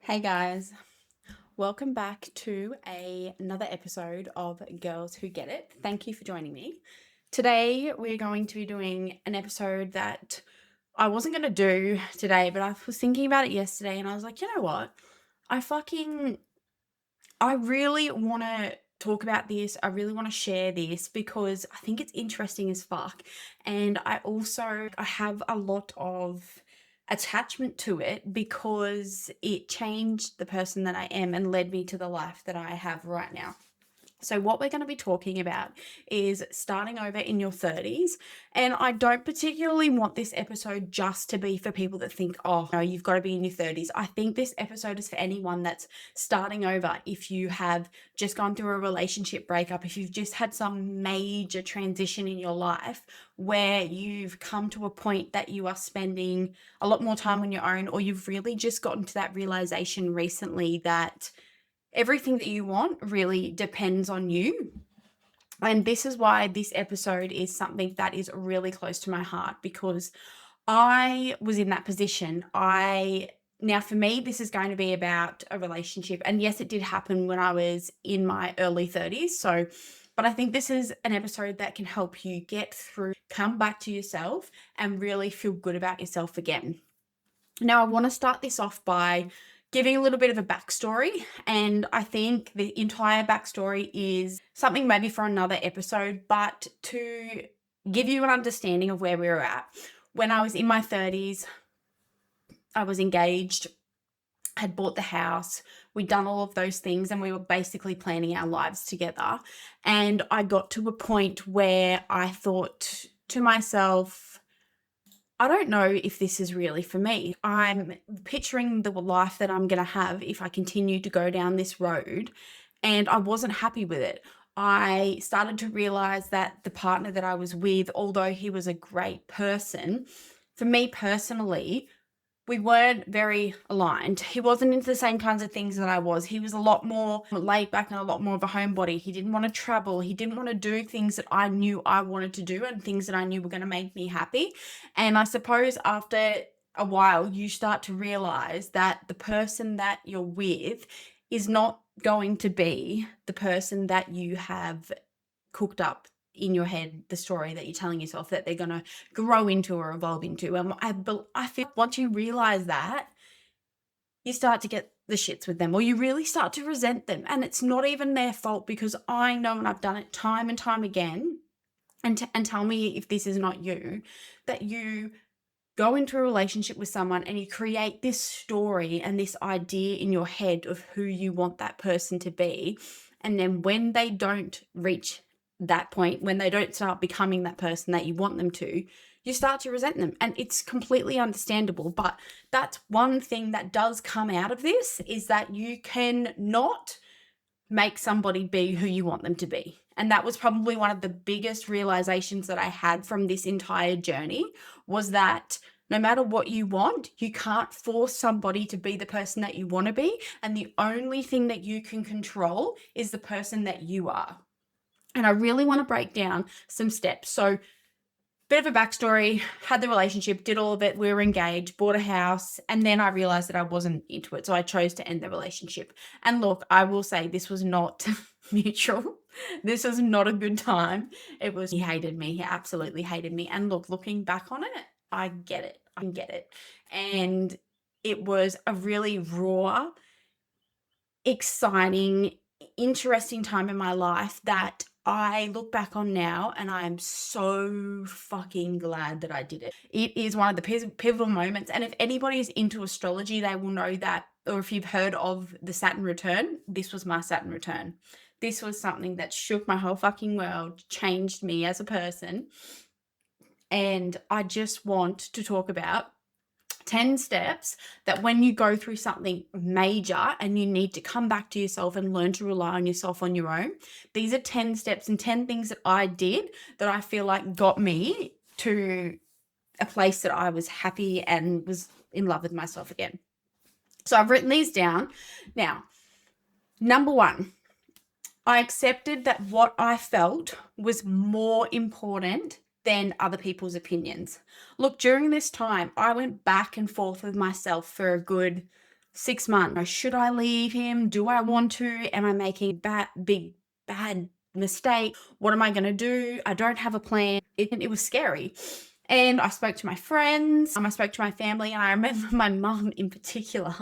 Hey guys, welcome back to another episode of Girls Who Get It. Thank you for joining me. Today we're going to be doing an episode that I wasn't going to do today, but I was thinking about it yesterday and I was like, you know what? I really want to talk about this. I really want to share this because I think it's interesting as fuck. And I have a lot of attachment to it because it changed the person that I am and led me to the life that I have right now. So, what we're going to be talking about is starting over in your 30s. And I don't particularly want this episode just to be for people that think, oh, no, you've got to be in your 30s. I think this episode is for anyone that's starting over. If you have just gone through a relationship breakup, if you've just had some major transition in your life where you've come to a point that you are spending a lot more time on your own, or you've really just gotten to that realization recently that everything that you want really depends on you. And this is why this episode is something that is really close to my heart because I was in that position. Now for me, this is going to be about a relationship. And yes, it did happen when I was in my early 30s. But I think this is an episode that can help you get through, come back to yourself, and really feel good about yourself again. Now, I want to start this off by giving a little bit of a backstory, and I think the entire backstory is something maybe for another episode, but to give you an understanding of where we were at. When I was in my 30s, I was engaged, had bought the house, we'd done all of those things, and we were basically planning our lives together. And I got to a point where I thought to myself, I don't know if this is really for me. I'm picturing the life that I'm going to have if I continue to go down this road, and I wasn't happy with it. I started to realize that the partner that I was with, although he was a great person, for me personally, we weren't very aligned. He wasn't into the same kinds of things that I was. He was a lot more laid back and a lot more of a homebody. He didn't want to travel. He didn't want to do things that I knew I wanted to do and things that I knew were going to make me happy. And I suppose after a while, you start to realize that the person that you're with is not going to be the person that you have cooked up in your head, the story that you're telling yourself that they're going to grow into or evolve into. And I feel once you realize that, you start to get the shits with them, or you really start to resent them. And it's not even their fault, because I know, and I've done it time and time again, and tell me if this is not you, that you go into a relationship with someone and you create this story and this idea in your head of who you want that person to be. And then when they don't reach that point, when they don't start becoming that person that you want them to, you start to resent them. And it's completely understandable. But that's one thing that does come out of this, is that you can not make somebody be who you want them to be. And that was probably one of the biggest realizations that I had from this entire journey, was that no matter what you want, you can't force somebody to be the person that you want to be. And the only thing that you can control is the person that you are. And I really want to break down some steps. So, bit of a backstory, had the relationship, did all of it, we were engaged, bought a house, and then I realized that I wasn't into it. So I chose to end the relationship. And look, I will say this was not mutual. This was not a good time. He hated me. He absolutely hated me. And look, looking back on it, I get it. I can get it. And it was a really raw, exciting, interesting time in my life that I look back on now, and I'm so fucking glad that I did it. It is one of the pivotal moments. And if anybody is into astrology, they will know that, or if you've heard of the Saturn return, this was my Saturn return. This was something that shook my whole fucking world, changed me as a person. And I just want to talk about 10 steps that when you go through something major and you need to come back to yourself and learn to rely on yourself on your own. These are 10 steps and 10 things that I did that I feel like got me to a place that I was happy and was in love with myself again. So I've written these down. Now, number one, I accepted that what I felt was more important than other people's opinions. Look, during this time, I went back and forth with myself for a good 6 months. Should I leave him? Do I want to? Am I making bad mistake? What am I going to do? I don't have a plan. It was scary. And I spoke to my friends, I spoke to my family, and I remember my mum in particular,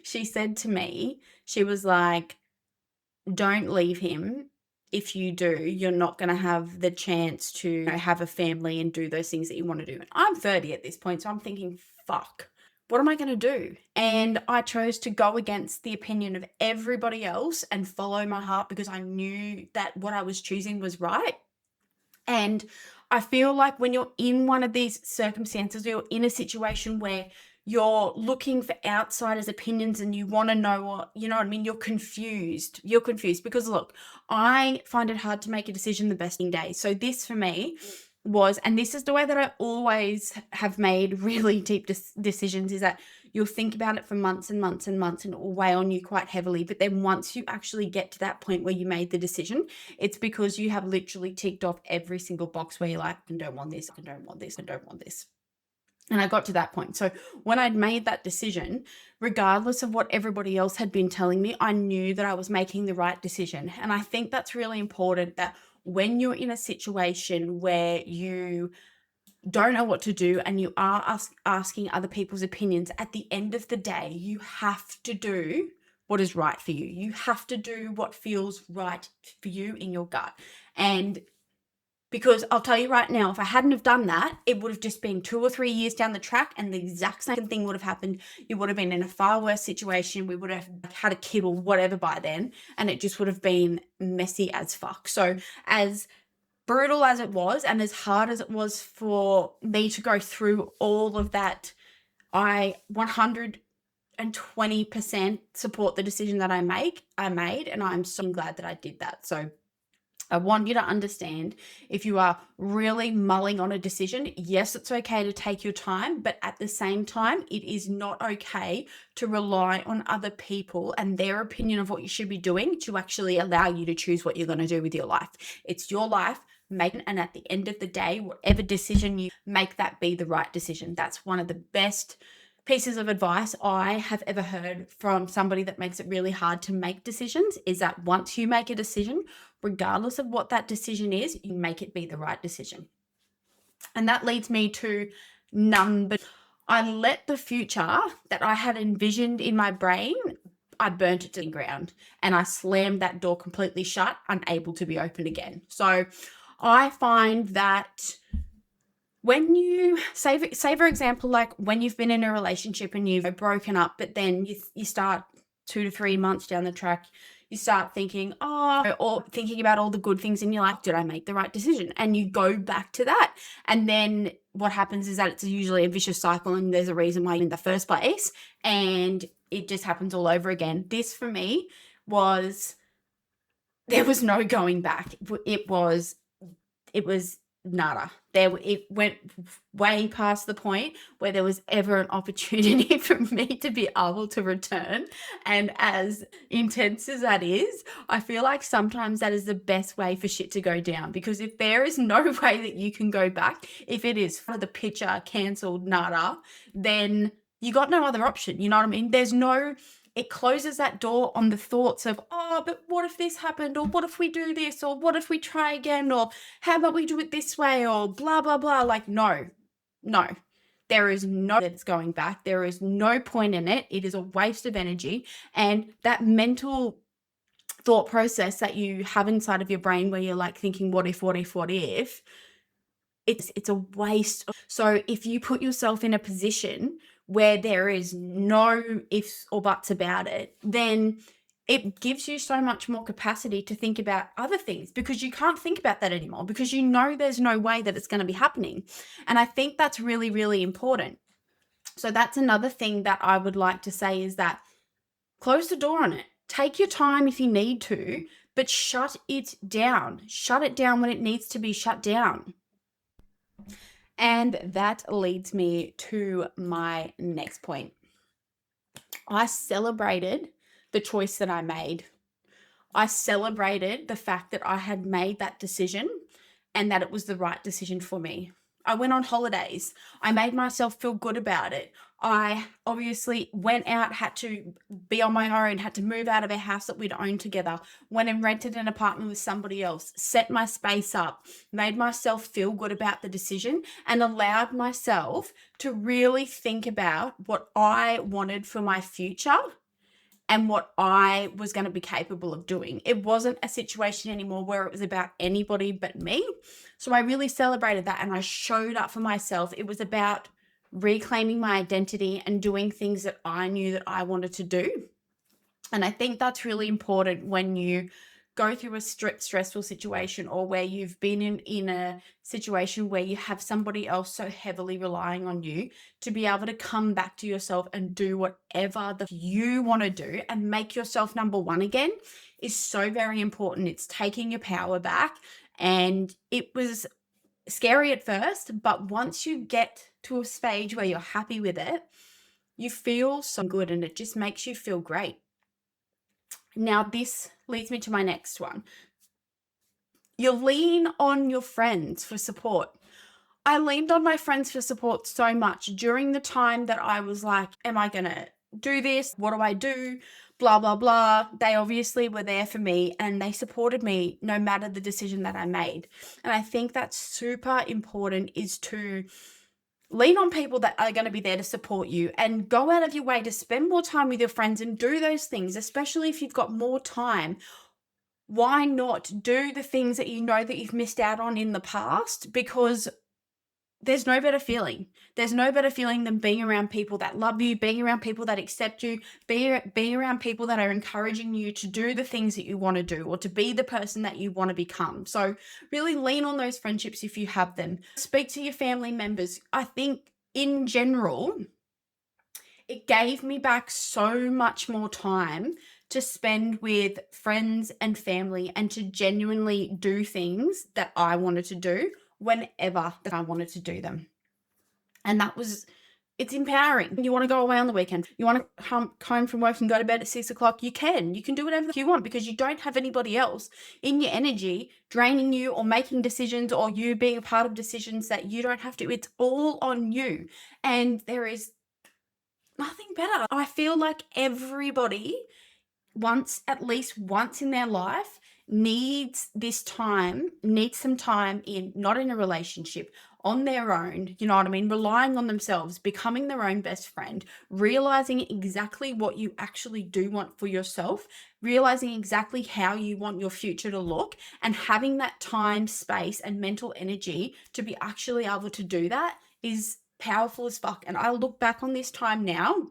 she said to me, she was like, don't leave him. If you do, you're not going to have the chance to, have a family and do those things that you want to do. And I'm 30 at this point, so I'm thinking, fuck, what am I going to do? And I chose to go against the opinion of everybody else and follow my heart because I knew that what I was choosing was right. And I feel like when you're in one of these circumstances, you're in a situation where you're looking for outsiders' opinions and you want to know what, you know what I mean? You're confused. You're confused because look, I find it hard to make a decision the best day. So this for me was, and this is the way that I always have made really deep decisions, is that you'll think about it for months and months and months and it will weigh on you quite heavily. But then once you actually get to that point where you made the decision, it's because you have literally ticked off every single box where you're like, I don't want this, I don't want this, I don't want this. And I got to that point. So when I'd made that decision, regardless of what everybody else had been telling me, I knew that I was making the right decision. And I think that's really important, that when you're in a situation where you don't know what to do and you are asking other people's opinions, at the end of the day, you have to do what is right for you. You have to do what feels right for you in your gut. And because I'll tell you right now, if I hadn't have done that, it would have just been 2 or 3 years down the track and the exact same thing would have happened. You would have been in a far worse situation. We would have had a kid or whatever by then, and it just would have been messy as fuck. So as brutal as it was and as hard as it was for me to go through all of that, I 120% support the decision that I made, and I'm so glad that I did that. So I want you to understand, if you are really mulling on a decision, yes, it's okay to take your time, but at the same time, it is not okay to rely on other people and their opinion of what you should be doing to actually allow you to choose what you're going to do with your life. It's your life. And at the end of the day, whatever decision you make, that be the right decision. That's one of the best pieces of advice I have ever heard from somebody that makes it really hard to make decisions, is that once you make a decision, regardless of what that decision is, you make it be the right decision. And that leads me to number, I let the future that I had envisioned in my brain, I burnt it to the ground and I slammed that door completely shut, unable to be opened again. So I find that when you say for example, like when you've been in a relationship and you've broken up, but then you start 2 to 3 months down the track, you start thinking, or thinking about all the good things in your life. Did I make the right decision? And you go back to that. And then what happens is that it's usually a vicious cycle and there's a reason why you're in the first place. And it just happens all over again. This for me was, there was no going back. It was nada. It went way past the point where there was ever an opportunity for me to be able to return. And as intense as that is, I feel like sometimes that is the best way for shit to go down, because if there is no way that you can go back, if it is for the picture, cancelled, nada, then you got no other option. You know what I mean? It closes that door on the thoughts of, but what if this happened? Or what if we do this? Or what if we try again? Or how about we do it this way? Or blah, blah, blah. Like, no. There is no that's going back. There is no point in it. It is a waste of energy. And that mental thought process that you have inside of your brain where you're like thinking, what if, it's a waste. So if you put yourself in a position where there is no ifs or buts about it, then it gives you so much more capacity to think about other things, because you can't think about that anymore, because you know there's no way that it's going to be happening. And I think that's really, really important. So that's another thing that I would like to say, is that close the door on it. Take your time if you need to, but shut it down. Shut it down when it needs to be shut down. And that leads me to my next point. I celebrated the choice that I made. I celebrated the fact that I had made that decision and that it was the right decision for me. I went on holidays. I made myself feel good about it. I obviously went out, had to be on my own, had to move out of a house that we'd owned together, went and rented an apartment with somebody else, set my space up, made myself feel good about the decision, and allowed myself to really think about what I wanted for my future and what I was going to be capable of doing. It wasn't a situation anymore where it was about anybody but me. So I really celebrated that and I showed up for myself. It was about reclaiming my identity and doing things that I knew that I wanted to do. And I think that's really important when you go through a stressful situation, or where you've been in a situation where you have somebody else so heavily relying on you, to be able to come back to yourself and do whatever you want to do and make yourself number one again is so very important. It's taking your power back. And it was scary at first, but once you get to a stage where you're happy with it, you feel so good and it just makes you feel great. Now, this leads me to my next one. You lean on your friends for support. I leaned on my friends for support so much during the time that I was like, am I going to do this? What do I do? Blah, blah, blah. They obviously were there for me and they supported me no matter the decision that I made. And I think that's super important, is to lean on people that are going to be there to support you and go out of your way to spend more time with your friends and do those things, especially if you've got more time. Why not do the things that you know that you've missed out on in the past? Because there's no better feeling. There's no better feeling than being around people that love you, being around people that accept you, being around people that are encouraging you to do the things that you want to do or to be the person that you want to become. So really lean on those friendships if you have them. Speak to your family members. I think in general, it gave me back so much more time to spend with friends and family and to genuinely do things that I wanted to do whenever that I wanted to do them. And it's empowering. You want to go away on the weekend, you want to come home from work and go to bed at 6 o'clock, you can do whatever you want, because you don't have anybody else in your energy draining you or making decisions, or you being a part of decisions that you don't have to. It's all on you. And there is nothing better. I feel like everybody at least once in their life needs some time in, not in a relationship, on their own, you know what I mean? Relying on themselves, becoming their own best friend, realizing exactly what you actually do want for yourself, realizing exactly how you want your future to look, and having that time, space, and mental energy to be actually able to do that is powerful as fuck. And I look back on this time now,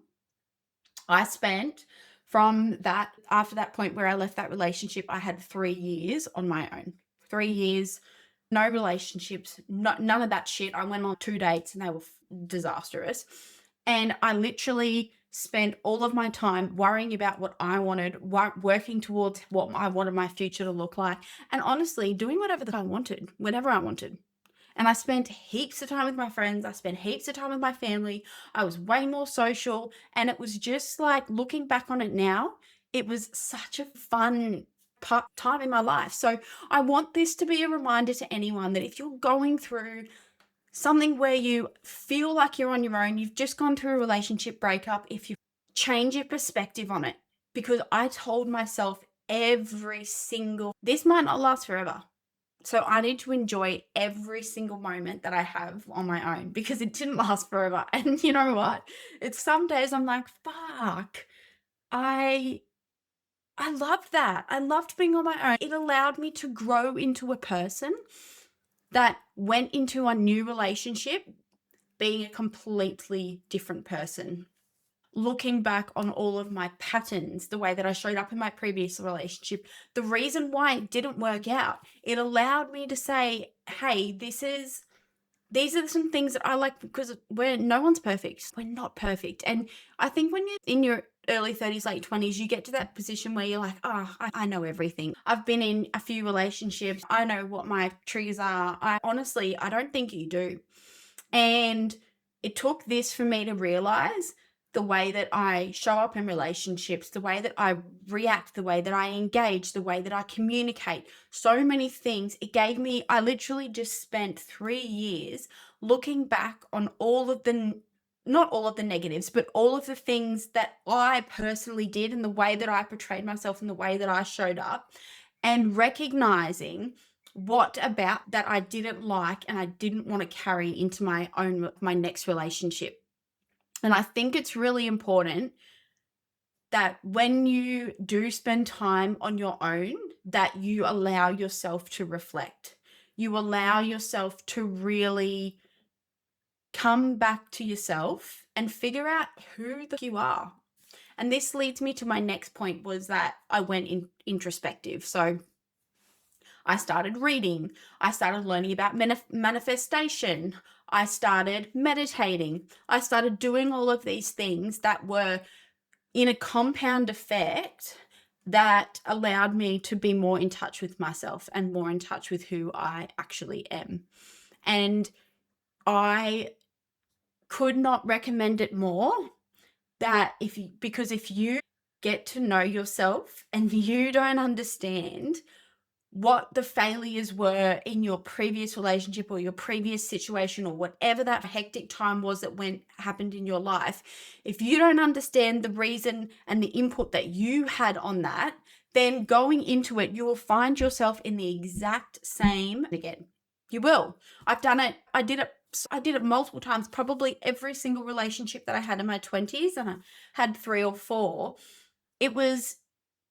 I spent from that, after that point where I left that relationship, I had 3 years on my own. 3 years, no relationships, none of that shit. I went on 2 dates and they were disastrous. And I literally spent all of my time worrying about what I wanted, working towards what I wanted my future to look like, and honestly doing whatever that I wanted, whenever I wanted. And I spent heaps of time with my friends. I spent heaps of time with my family. I was way more social. And it was just like, looking back on it now, it was such a fun time in my life. So I want this to be a reminder to anyone that if you're going through something where you feel like you're on your own, you've just gone through a relationship breakup, if you change your perspective on it, because I told myself this might not last forever. So I need to enjoy every single moment that I have on my own, because it didn't last forever. And you know what? It's some days I'm like, fuck, I I loved that. I loved being on my own. It allowed me to grow into a person that went into a new relationship being a completely different person. Looking back on all of my patterns, the way that I showed up in my previous relationship, the reason why it didn't work out, it allowed me to say, hey, these are some things that I like, because no one's perfect. We're not perfect. And I think when you're in your early 30s, late 20s, you get to that position where you're like, oh, I know everything. I've been in a few relationships. I know what my triggers are. I don't think you do. And it took this for me to realize the way that I show up in relationships, the way that I react, the way that I engage, the way that I communicate, so many things. I literally just spent 3 years looking back on all of the not all of the negatives, but all of the things that I personally did and the way that I portrayed myself and the way that I showed up, and recognizing what about that I didn't like and I didn't want to carry into my next relationship. And I think it's really important that when you do spend time on your own, that you allow yourself to reflect. You allow yourself to really come back to yourself and figure out who the you are. And this leads me to my next point, was that I went in introspective. So I started reading, I started learning about manifestation, I started meditating, I started doing all of these things that were in a compound effect that allowed me to be more in touch with myself and more in touch with who I actually am. And I could not recommend it more, that if you get to know yourself and you don't understand what the failures were in your previous relationship or your previous situation or whatever that hectic time was that happened in your life, if you don't understand the reason and the input that you had on that, then going into it, you will find yourself in the exact same again. You will. I've done it. I did it multiple times, probably every single relationship that I had in my 20s, and I had 3 or 4. It was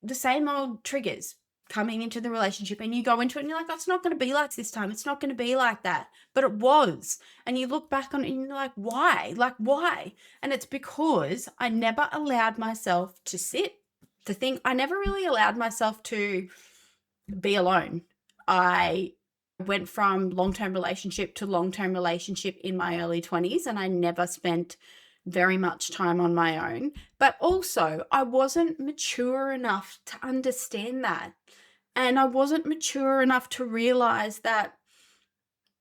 the same old triggers coming into the relationship, and you go into it and you're like, "Oh, it's not going to be like this time. It's not going to be like that." But it was. And you look back on it and you're like, "Why? Like, why?" And it's because I never allowed myself to sit, to think. I never really allowed myself to be alone. I went from long-term relationship to long-term relationship in my early 20s, and I never spent very much time on my own. But also, I wasn't mature enough to understand that. And I wasn't mature enough to realize that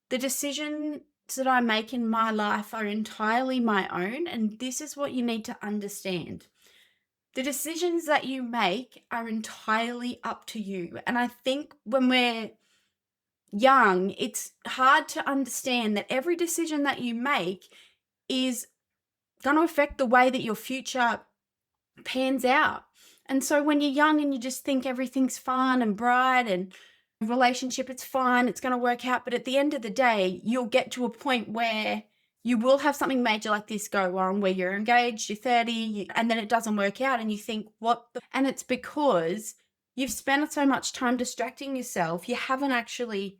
the decisions that I make in my life are entirely my own. And this is what you need to understand: the decisions that you make are entirely up to you. And I think when we're young, it's hard to understand that every decision that you make is going to affect the way that your future pans out. And so when you're young and you just think everything's fun and bright and relationship, it's fine, it's going to work out. But at the end of the day, you'll get to a point where you will have something major like this go wrong, where you're engaged, you're 30, and then it doesn't work out. And you think, what? And it's because you've spent so much time distracting yourself. You haven't actually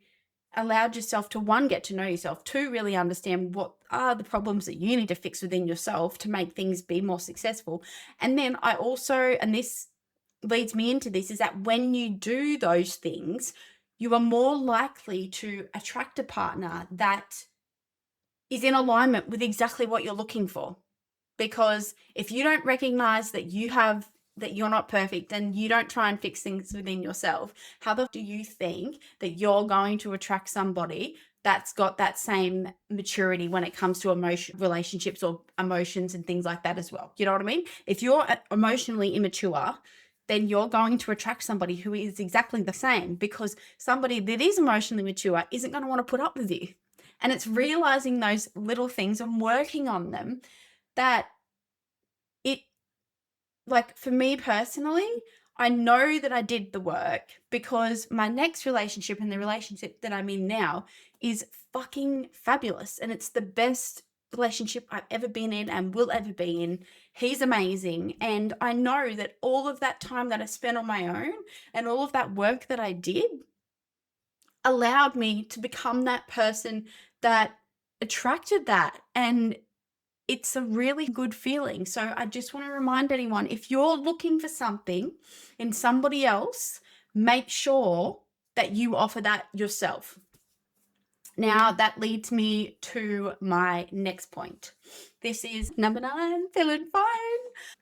allowed yourself to, one, get to know yourself, two, really understand what are the problems that you need to fix within yourself to make things be more successful. And then I also, and this leads me into this, is that when you do those things, you are more likely to attract a partner that is in alignment with exactly what you're looking for. Because if you don't recognize that you're not perfect and you don't try and fix things within yourself, how the do you think that you're going to attract somebody that's got that same maturity when it comes to relationships or emotions and things like that as well? You know what I mean? If you're emotionally immature, then you're going to attract somebody who is exactly the same, because somebody that is emotionally mature isn't going to want to put up with you. And it's realizing those little things and working on them, that it, like, for me personally, I know that I did the work, because my next relationship and the relationship that I'm in now is fucking fabulous. And it's the best relationship I've ever been in and will ever be in. He's amazing. And I know that all of that time that I spent on my own and all of that work that I did allowed me to become that person that attracted that. And it's a really good feeling. So I just want to remind anyone, if you're looking for something in somebody else, make sure that you offer that yourself. Now, that leads me to my next point. This is number 9, feeling fine.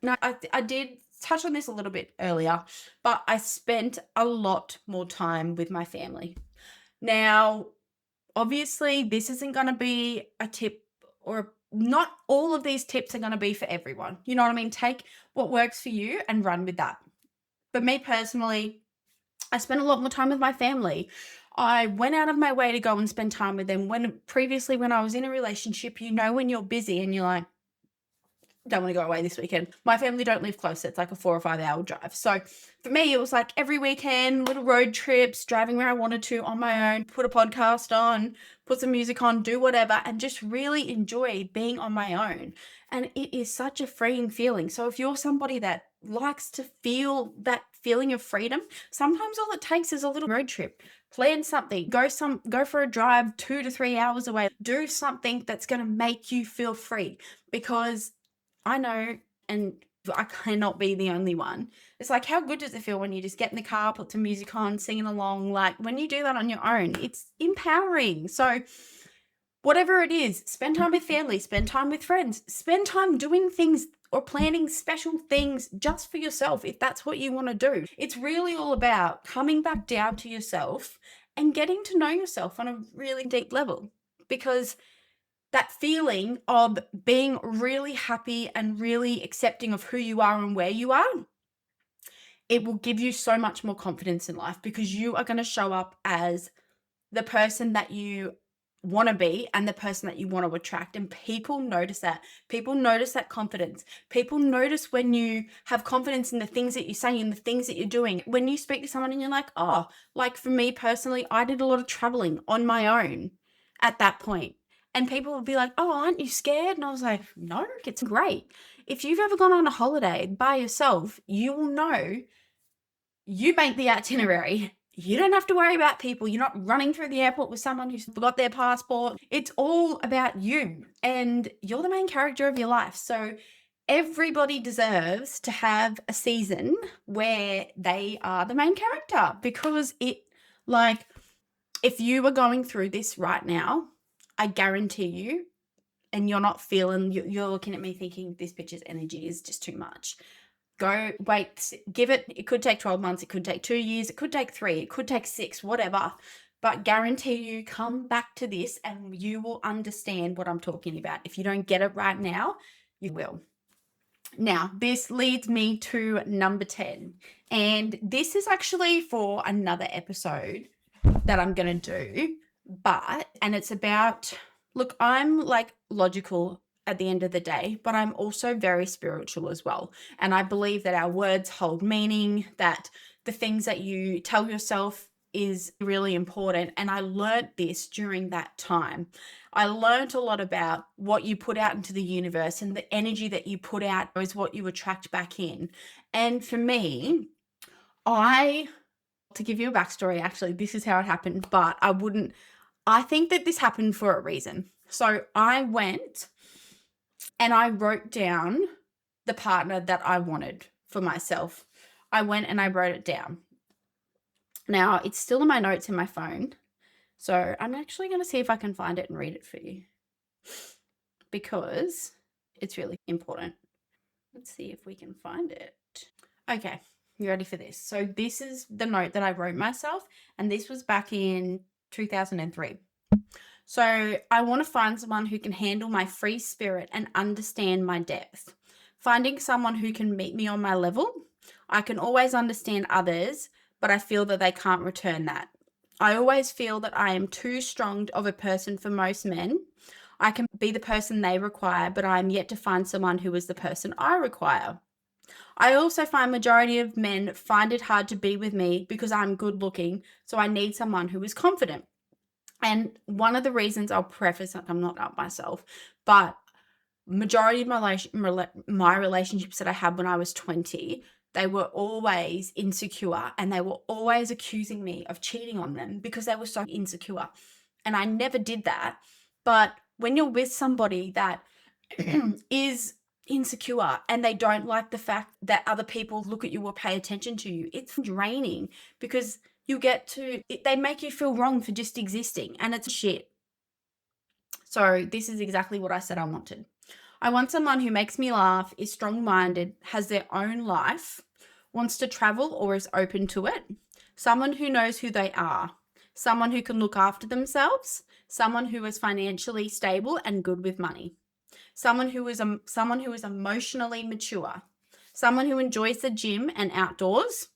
Now, I did touch on this a little bit earlier, but I spent a lot more time with my family. Now, obviously, this isn't going to be a tip, or not all of these tips are going to be for everyone. You know what I mean? Take what works for you and run with that. But me personally, I spent a lot more time with my family. I went out of my way to go and spend time with them. When previously, when I was in a relationship, when you're busy and you're like, don't want to go away this weekend. My family don't live close. It's like a 4 or 5 hour drive. So for me, it was like every weekend, little road trips, driving where I wanted to on my own, put a podcast on, put some music on, do whatever, and just really enjoy being on my own. And it is such a freeing feeling. So if you're somebody that likes to feel that feeling of freedom, sometimes all it takes is a little road trip. Plan something, go for a drive 2 to 3 hours away. Do something that's going to make you feel free, because I know, and I cannot be the only one. It's like, how good does it feel when you just get in the car, put some music on, singing along? Like, when you do that on your own, it's empowering. So whatever it is, spend time with family, spend time with friends, spend time doing things or planning special things just for yourself, if that's what you want to do. It's really all about coming back down to yourself and getting to know yourself on a really deep level, because that feeling of being really happy and really accepting of who you are and where you are, it will give you so much more confidence in life, because you are going to show up as the person that you want to be and the person that you want to attract. And people notice that. People notice that confidence. People notice when you have confidence in the things that you're saying and the things that you're doing. When you speak to someone and you're like, oh, like for me personally, I did a lot of traveling on my own at that point. And people would be like, oh, aren't you scared? And I was like, no, it's great. If you've ever gone on a holiday by yourself, you will know you make the itinerary. You don't have to worry about people. You're not running through the airport with someone who's forgot their passport. It's all about you, and you're the main character of your life. So everybody deserves to have a season where they are the main character, because like, if you are going through this right now, I guarantee you, and you're not feeling, you're looking at me thinking this bitch's energy is just too much. Go, wait, give it could take 12 months, it could take 2 years, it could take 3, it could take 6, whatever. But guarantee you, come back to this and you will understand what I'm talking about. If you don't get it right now, you will. Now, this leads me to number 10. And this is actually for another episode that I'm going to do. And it's about, look, I'm like logical at the end of the day, but I'm also very spiritual as well. And I believe that our words hold meaning, that the things that you tell yourself is really important. And I learned this during that time. I learned a lot about what you put out into the universe, and the energy that you put out is what you attract back in. And for me, to give you a backstory, actually, this is how it happened, but I think that this happened for a reason. So I went and I wrote down the partner that I wanted for myself. I went and I wrote it down. Now, it's still in my notes in my phone. So I'm actually going to see if I can find it and read it for you, because it's really important. Let's see if we can find it. Okay, you ready for this? So this is the note that I wrote myself, and this was back in 2003. So I want to find someone who can handle my free spirit and understand my depth. Finding someone who can meet me on my level. I can always understand others, but I feel that they can't return that. I always feel that I am too strong of a person for most men. I can be the person they require, but I am yet to find someone who is the person I require. I also find majority of men find it hard to be with me because I'm good looking, so I need someone who is confident. And one of the reasons, I'll preface, I'm not up myself, but majority of my relationships that I had when I was 20, they were always insecure, and they were always accusing me of cheating on them because they were so insecure. And I never did that. But when you're with somebody that is insecure and they don't like the fact that other people look at you or pay attention to you, it's draining, because they make you feel wrong for just existing, and it's shit. So this is exactly what I said I wanted. I want someone who makes me laugh, is strong-minded, has their own life, wants to travel or is open to it, someone who knows who they are, someone who can look after themselves, someone who is financially stable and good with money, someone who is emotionally mature, someone who enjoys the gym and outdoors,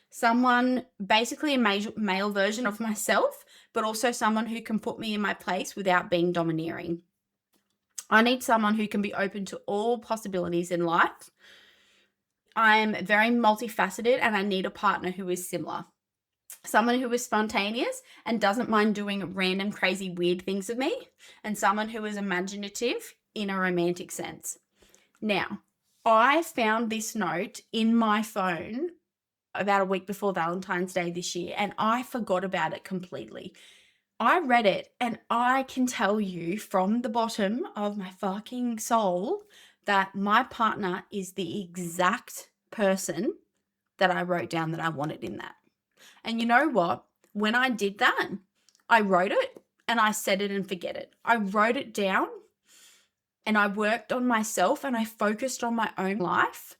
someone, basically a male version of myself, but also someone who can put me in my place without being domineering. I need someone who can be open to all possibilities in life. I'm very multifaceted and I need a partner who is similar. Someone who is spontaneous and doesn't mind doing random, crazy, weird things with me, and someone who is imaginative in a romantic sense. Now, I found this note in my phone about a week before Valentine's Day this year, and I forgot about it completely. I read it, and I can tell you from the bottom of my fucking soul that my partner is the exact person that I wrote down that I wanted in that. And you know what? When I did that, I wrote it and I set it and forget it. I wrote it down and I worked on myself and I focused on my own life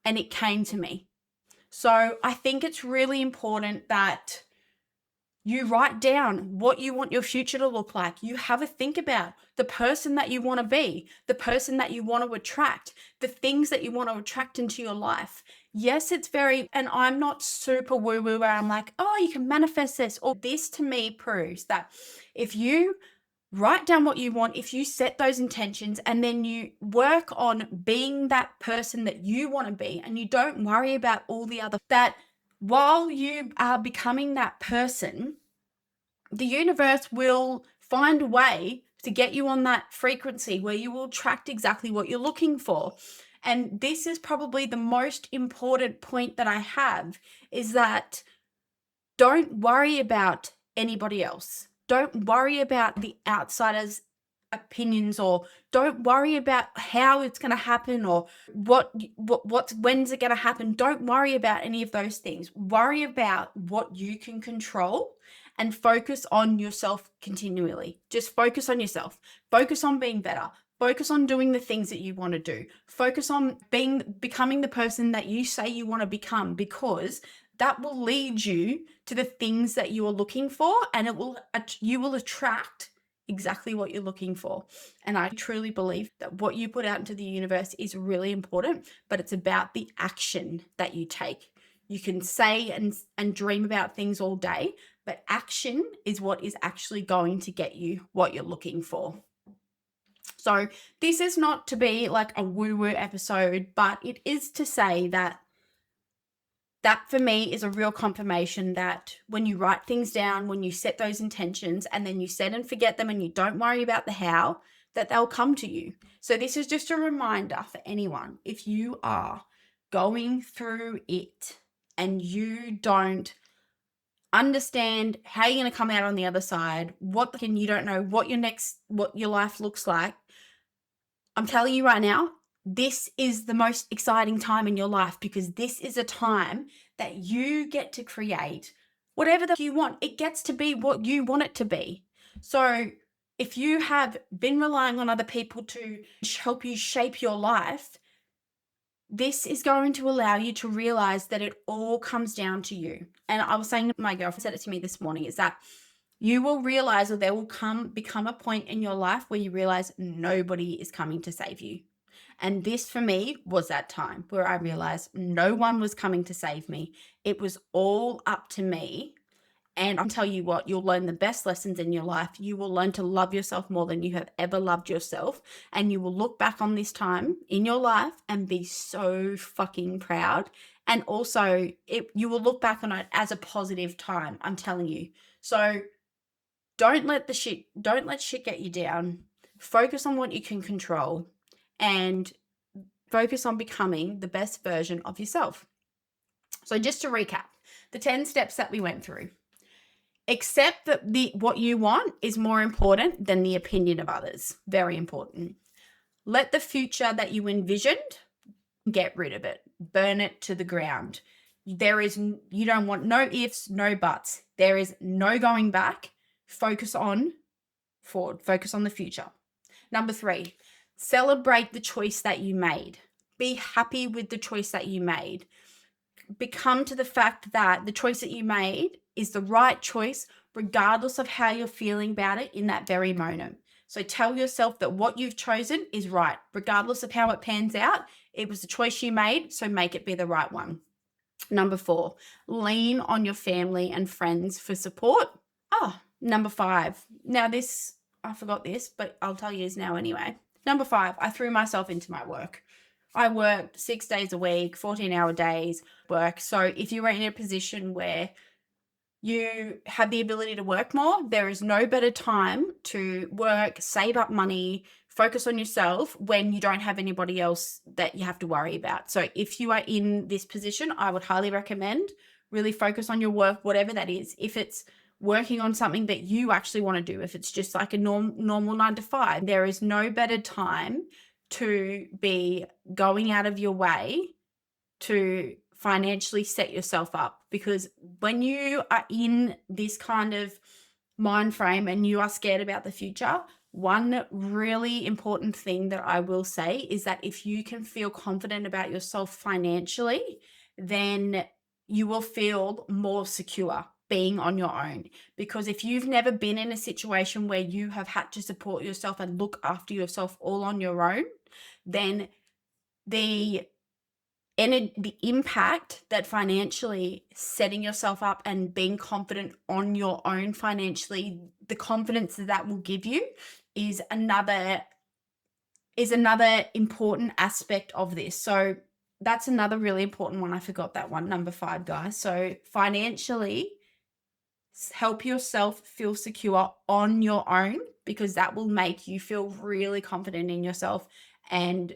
and it came to me. So I think it's really important that you write down what you want your future to look like. You have a think about the person that you want to be, the person that you want to attract, the things that you want to attract into your life. Yes, it's very, and I'm not super woo woo where I'm like, oh, you can manifest this. Or this to me proves that if you write down what you want, if you set those intentions and then you work on being that person that you want to be, and you don't worry about all the other, that while you are becoming that person, the universe will find a way to get you on that frequency where you will attract exactly what you're looking for. And this is probably the most important point that I have, is that don't worry about anybody else. Don't worry about the outsiders' opinions, or don't worry about how it's going to happen, or when's it going to happen. Don't worry about any of those things. Worry about what you can control and focus on yourself continually. Just focus on yourself. Focus on being better. Focus on doing the things that you want to do. Focus on becoming the person that you say you want to become, because that will lead you to the things that you are looking for, and you will attract exactly what you're looking for. And I truly believe that what you put out into the universe is really important, but it's about the action that you take. You can say and dream about things all day, but action is what is actually going to get you what you're looking for. So this is not to be like a woo-woo episode, but it is to say that for me is a real confirmation that when you write things down, when you set those intentions and then you set and forget them and you don't worry about the how, that they'll come to you. So this is just a reminder for anyone. If you are going through it and you don't understand how you're going to come out on the other side, you don't know what your life looks like, I'm telling you right now, this is the most exciting time in your life, because this is a time that you get to create whatever you want. It gets to be what you want it to be. So if you have been relying on other people to help you shape your life, this is going to allow you to realize that it all comes down to you. And I was saying, my girlfriend said it to me this morning, is that you will realize, or there will become a point in your life where you realize nobody is coming to save you. And this for me was that time where I realized no one was coming to save me. It was all up to me. And I'll tell you what, you'll learn the best lessons in your life. You will learn to love yourself more than you have ever loved yourself. And you will look back on this time in your life and be so fucking proud. And also you will look back on it as a positive time, I'm telling you. So don't let shit get you down. Focus on what you can control and focus on becoming the best version of yourself. So just to recap, the 10 steps that we went through. Accept that what you want is more important than the opinion of others. Very important. Let the future that you envisioned, get rid of it. Burn it to the ground. You don't want no ifs, no buts. There is no going back. Focus on forward. Focus on the future. Number 3, celebrate the choice that you made. Be happy with the choice that you made. Become to the fact that the choice that you made is the right choice, regardless of how you're feeling about it in that very moment. So tell yourself that what you've chosen is right, regardless of how it pans out. It was the choice you made, so make it be the right one. Number 4, lean on your family and friends for support. Number 5. Now this, I forgot this, but I'll tell you now anyway. Number 5, I threw myself into my work. I worked 6 days a week, 14-hour days work. So if you were in a position where you have the ability to work more, there is no better time to work, save up money, focus on yourself when you don't have anybody else that you have to worry about. So if you are in this position, I would highly recommend really focus on your work, whatever that is. If it's working on something that you actually want to do, if it's just like a normal 9 to 5, there is no better time to be going out of your way to financially set yourself up, because when you are in this kind of mind frame and you are scared about the future, one really important thing that I will say is that if you can feel confident about yourself financially, then you will feel more secure being on your own. Because if you've never been in a situation where you have had to support yourself and look after yourself all on your own, then the the impact that financially setting yourself up and being confident on your own financially, the confidence that that will give you is another important aspect of this. So that's another really important one. I forgot that one, number 5, guys. So financially, help yourself feel secure on your own, because that will make you feel really confident in yourself and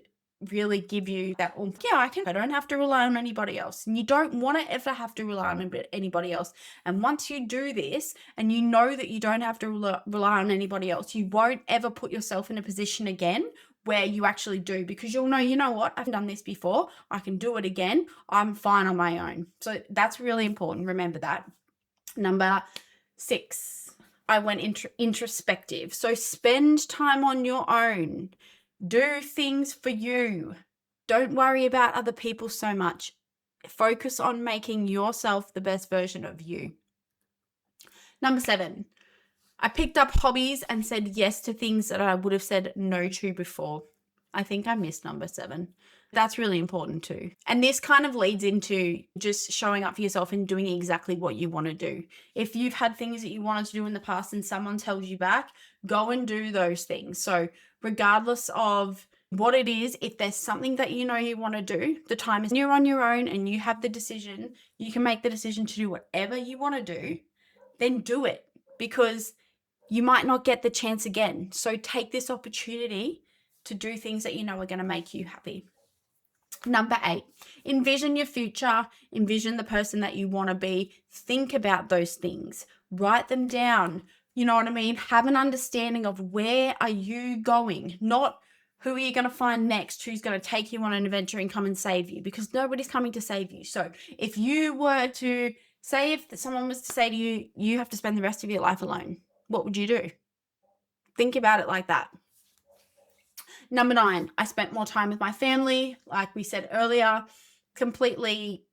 really give you that yeah, I don't have to rely on anybody else. And you don't want to ever have to rely on anybody else. And once you do this and you know that you don't have to rely on anybody else, you won't ever put yourself in a position again where you actually do, because you'll know, you know what, I've done this before, I can do it again, I'm fine on my own. So that's really important. Remember that. Number 6, I went introspective. So spend time on your own. Do things for you. Don't worry about other people so much. Focus on making yourself the best version of you. Number 7, I picked up hobbies and said yes to things that I would have said no to before. I think I missed number 7. That's really important too. And this kind of leads into just showing up for yourself and doing exactly what you want to do. If you've had things that you wanted to do in the past and someone tells you back, go and do those things. So regardless of what it is, if there's something that you know you want to do, the time is you're on your own and you have the decision, you can make the decision to do whatever you want to do, then do it, because you might not get the chance again. So take this opportunity to do things that you know are going to make you happy. Number 8, envision your future, envision the person that you want to be. Think about those things, write them down. You know what I mean? Have an understanding of where are you going, not who are you going to find next, who's going to take you on an adventure and come and save you, because nobody's coming to save you. So if you were to say, if someone was to say to you, you have to spend the rest of your life alone, what would you do? Think about it like that. Number 9, I spent more time with my family. Like we said earlier, completely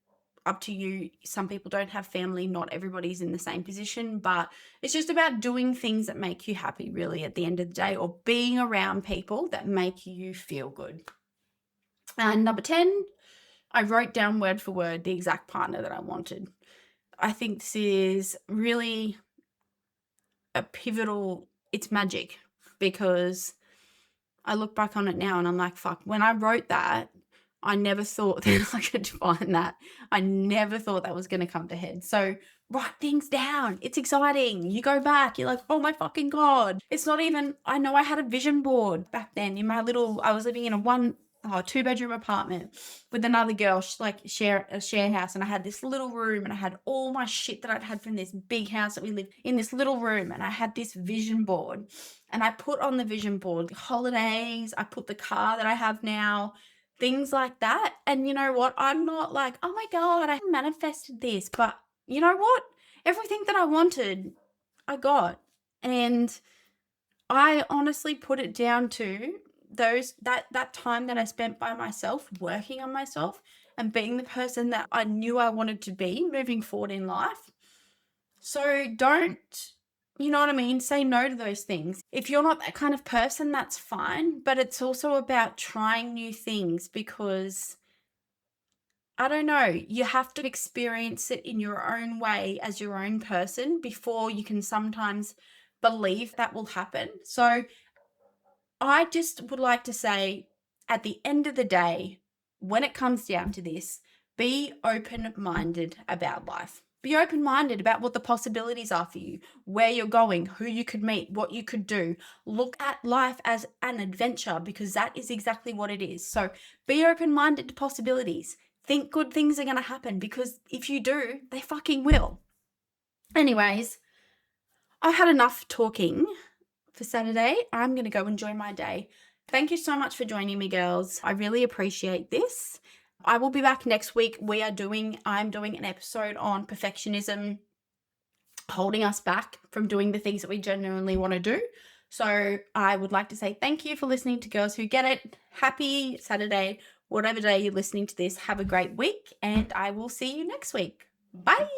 up to you. Some people don't have family. Not everybody's in the same position, but it's just about doing things that make you happy, really, at the end of the day, or being around people that make you feel good. And number 10, I wrote down word for word the exact partner that I wanted. I think this is really a pivotal, it's magic, because I look back on it now and I'm like, fuck, when I wrote that, I never thought that I could find that. I never thought that was going to come to head. So write things down. It's exciting. You go back, you're like, oh my fucking God. It's not even, I know I had a vision board back then in my I was living in a 2-bedroom apartment with another girl, like a share house. And I had this little room and I had all my shit that I'd had from this big house that we lived in, this little room. And I had this vision board and I put on the vision board holidays. I put the car that I have now, things like that. And you know what? I'm not like, oh my God, I manifested this. But you know what? Everything that I wanted, I got. And I honestly put it down to that time that I spent by myself, working on myself and being the person that I knew I wanted to be moving forward in life. So don't, you know what I mean? Say no to those things. If you're not that kind of person, that's fine. But it's also about trying new things, because I don't know, you have to experience it in your own way as your own person before you can sometimes believe that will happen. So I just would like to say at the end of the day, when it comes down to this, be open minded about life. Be open minded about what the possibilities are for you, where you're going, who you could meet, what you could do. Look at life as an adventure because that is exactly what it is. So be open minded to possibilities. Think good things are going to happen because if you do, they fucking will. Anyways, I've had enough talking for Saturday. I'm going to go enjoy my day. Thank you so much for joining me, girls. I really appreciate this. I will be back next week. I'm doing an episode on perfectionism holding us back from doing the things that we genuinely want to do. So I would like to say thank you for listening to Girls Who Get It. Happy Saturday, whatever day you're listening to this. Have a great week, and I will see you next week. Bye.